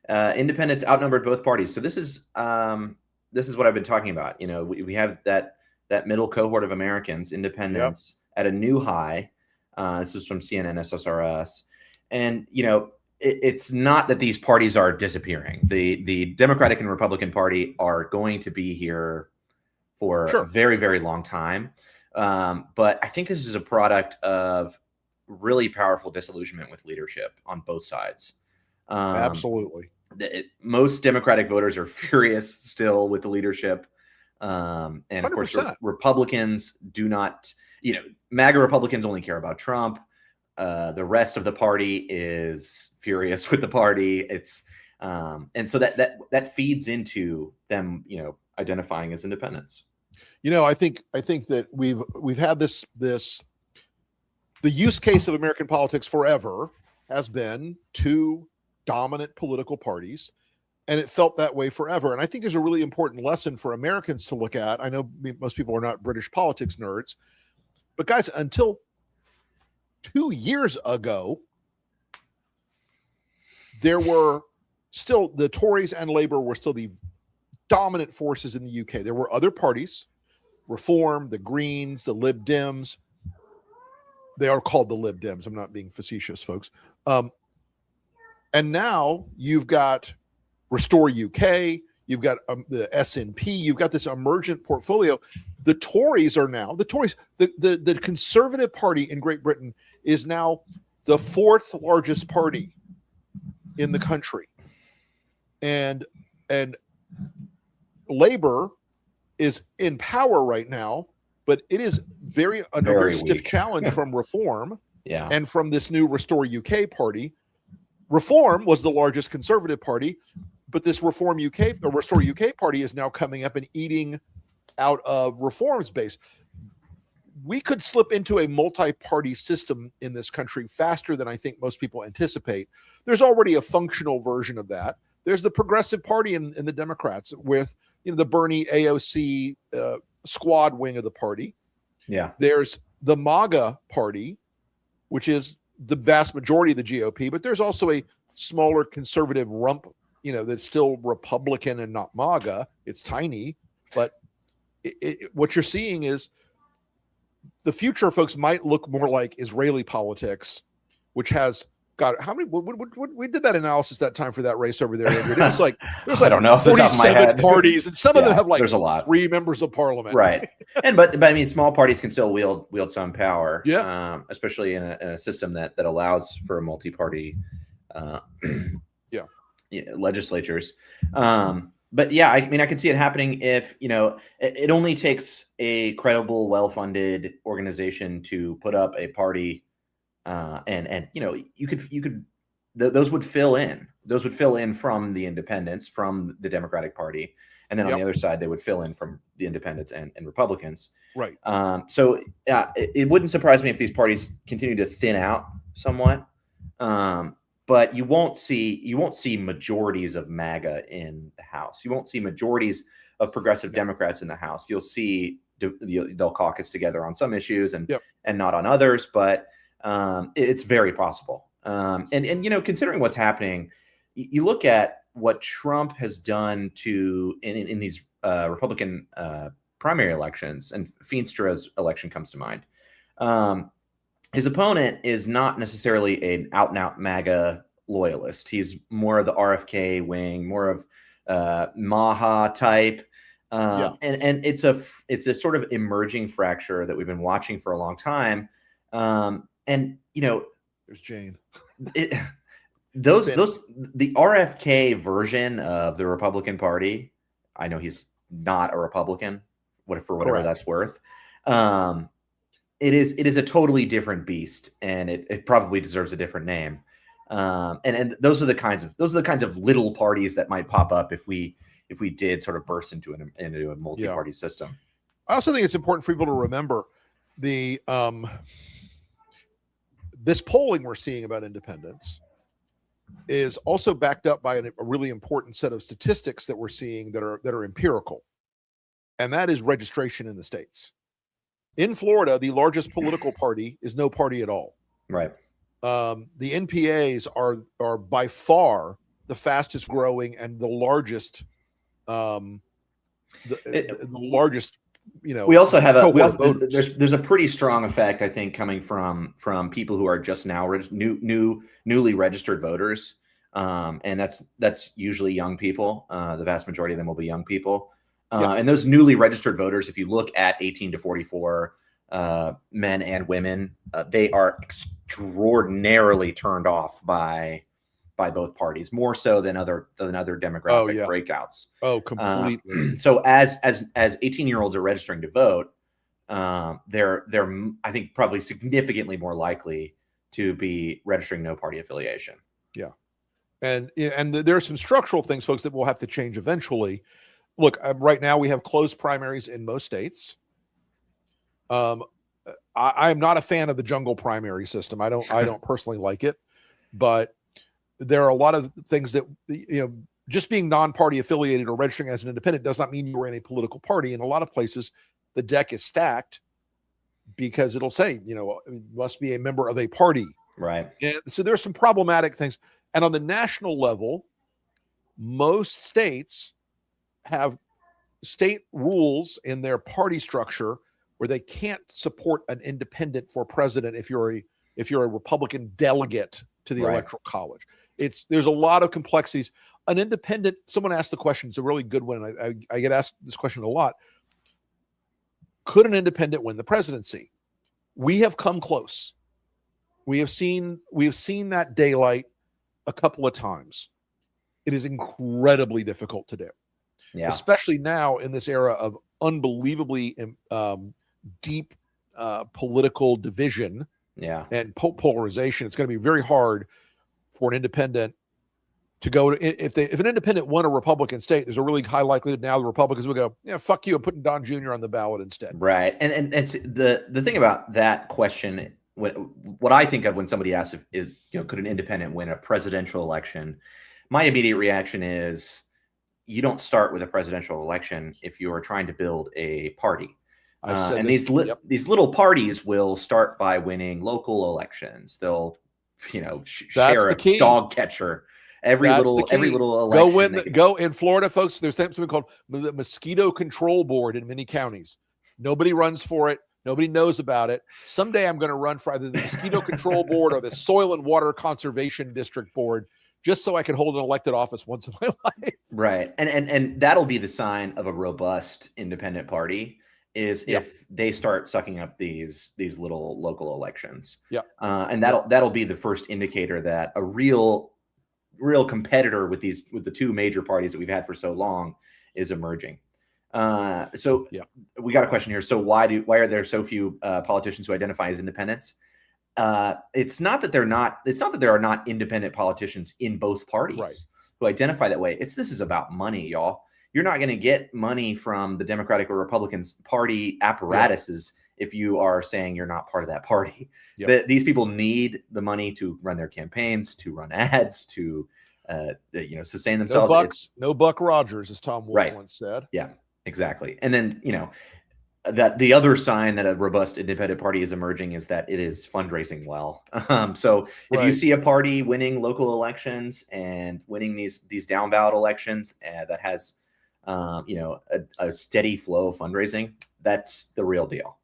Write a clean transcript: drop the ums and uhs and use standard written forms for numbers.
Independents outnumbered both parties. So this is what I've been talking about. You know, we have that middle cohort of Americans, independents, at a new high. This is from CNN SSRS, and you know, it's not that these parties are disappearing. The Democratic and Republican Party are going to be here for a very, very long time. But I think this is a product of really powerful disillusionment with leadership on both sides. Absolutely. Most Democratic voters are furious still with the leadership. And of 100%. Course, Republicans do not, you know, MAGA Republicans only care about Trump. The rest of the party is furious with the party. It's and so that feeds into them, you know, identifying as independents. You know, I think that we've had this the use case of American politics forever has been two dominant political parties, and it felt that way forever. And I think there's a really important lesson for Americans to look at. I know most people are not British politics nerds, but guys, until 2 years ago, there were still the Tories and Labour were still the dominant forces in the UK. There were other parties, Reform, the Greens, the Lib Dems. They are called the Lib Dems. I'm not being facetious, folks. And now you've got Restore UK, you've got the SNP, you've got this emergent portfolio. The Tories are now, the Conservative Party in Great Britain is now the fourth largest party in the country. And Labour is in power right now, but it is under very stiff challenge from Reform and from this new Restore UK party. Reform was the largest Conservative party, but this Restore UK party is now coming up and eating out of Reform's base. We could slip into a multi-party system in this country faster than I think most people anticipate. There's already a functional version of that. There's the Progressive Party in the Democrats with, you know, the Bernie AOC squad wing of the party. Yeah. There's the MAGA party, which is the vast majority of the GOP, but there's also a smaller conservative rump, you know, that's still Republican and not MAGA. It's tiny, but what you're seeing is the future, folks, might look more like Israeli politics, which has got how many? We did that analysis that time for that race over there. It was like there's like I don't know 47 parties, and some of them have like there's a lot. 3 members of parliament, right? But I mean, small parties can still wield some power, especially in a system that allows for a multi-party, legislatures. But yeah, I mean, I can see it happening if, you know, it only takes a credible, well-funded organization to put up a party. And you know, you could those would fill in from the independents, from the Democratic Party, and then on the other side they would fill in from the independents and Republicans. Right. So it wouldn't surprise me if these parties continue to thin out somewhat. But you won't see majorities of MAGA in the House. You won't see majorities of progressive Democrats in the House. You'll see they'll caucus together on some issues and not on others, but it's very possible. And you know, considering what's happening, you look at what Trump has done in these Republican primary elections, and Feenstra's election comes to mind. His opponent is not necessarily an out-and-out MAGA loyalist. He's more of the RFK wing, more of Maha type. And it's a sort of emerging fracture that we've been watching for a long time. And you know, there's Jane. The RFK version of the Republican Party. I know he's not a Republican, for whatever that's worth. It is a totally different beast, and it probably deserves a different name. And those are the kinds of little parties that might pop up if we did sort of burst into a multi-party system. I also think it's important for people to remember the this polling we're seeing about independence is also backed up by a really important set of statistics that we're seeing that are empirical, and that is registration in the states. In Florida, the largest political party is no party at all. Right. The NPAs are by far the fastest growing and the largest, the largest. We also have there's a pretty strong effect, I think, coming from people who are just now newly registered voters, and that's usually young people. The vast majority of them will be young people, and those newly registered voters, if you look at 18 to 44 men and women, they are extraordinarily turned off by both parties, more so than other demographic breakouts. Oh, completely. So as 18-year-olds are registering to vote, they're I think probably significantly more likely to be registering no party affiliation. Yeah, and there are some structural things, folks, that will have to change eventually. Look, right now we have closed primaries in most states. I'm not a fan of the jungle primary system. I don't personally like it, but there are a lot of things that, just being non-party affiliated or registering as an independent does not mean you are in a political party. In a lot of places, the deck is stacked because it'll say, must be a member of a party. Right. And so there's some problematic things. And on the national level, most states have state rules in their party structure where they can't support an independent for president if you're a Republican delegate to the Electoral College. There's a lot of complexities. An independent, someone asked the question, it's a really good one, and I get asked this question a lot. Could an independent win the presidency? We have come close. We have seen that daylight a couple of times. It is incredibly difficult to do. Yeah. Especially now in this era of unbelievably deep political division and polarization. It's going to be very hard for an independent to go to, if an independent won a Republican state, there's a really high likelihood now the Republicans will go, yeah, fuck you, I'm putting Don Jr. on the ballot instead. Right. And it's the thing about that question, what I think of when somebody asks is, could an independent win a presidential election? My immediate reaction is, you don't start with a presidential election if you are trying to build a party. And these little parties will start by winning local elections. They'll, sheriff, dog catcher, every little election. Go in Florida, folks. There's something called the Mosquito Control Board in many counties. Nobody runs for it. Nobody knows about it. Someday I'm going to run for either the Mosquito Control Board or the Soil and Water Conservation District Board, just so I can hold an elected office once in my life. Right. And that'll be the sign of a robust independent party, is if they start sucking up these little local elections. Yeah. And that'll be the first indicator that a real competitor with the two major parties that we've had for so long is emerging. We got a question here. So why are there so few politicians who identify as independents? It's not that there are not independent politicians in both parties who identify that way. This is about money, y'all. You're not going to get money from the Democratic or Republican party apparatuses if you are saying you're not part of that party. These people need the money to run their campaigns, to run ads, to sustain themselves. No Buck Rogers, as Tom Wolfe once said. Yeah, exactly. And then that the other sign that a robust independent party is emerging is that it is fundraising well. So if you see a party winning local elections and winning these down ballot elections that has a steady flow of fundraising, that's the real deal.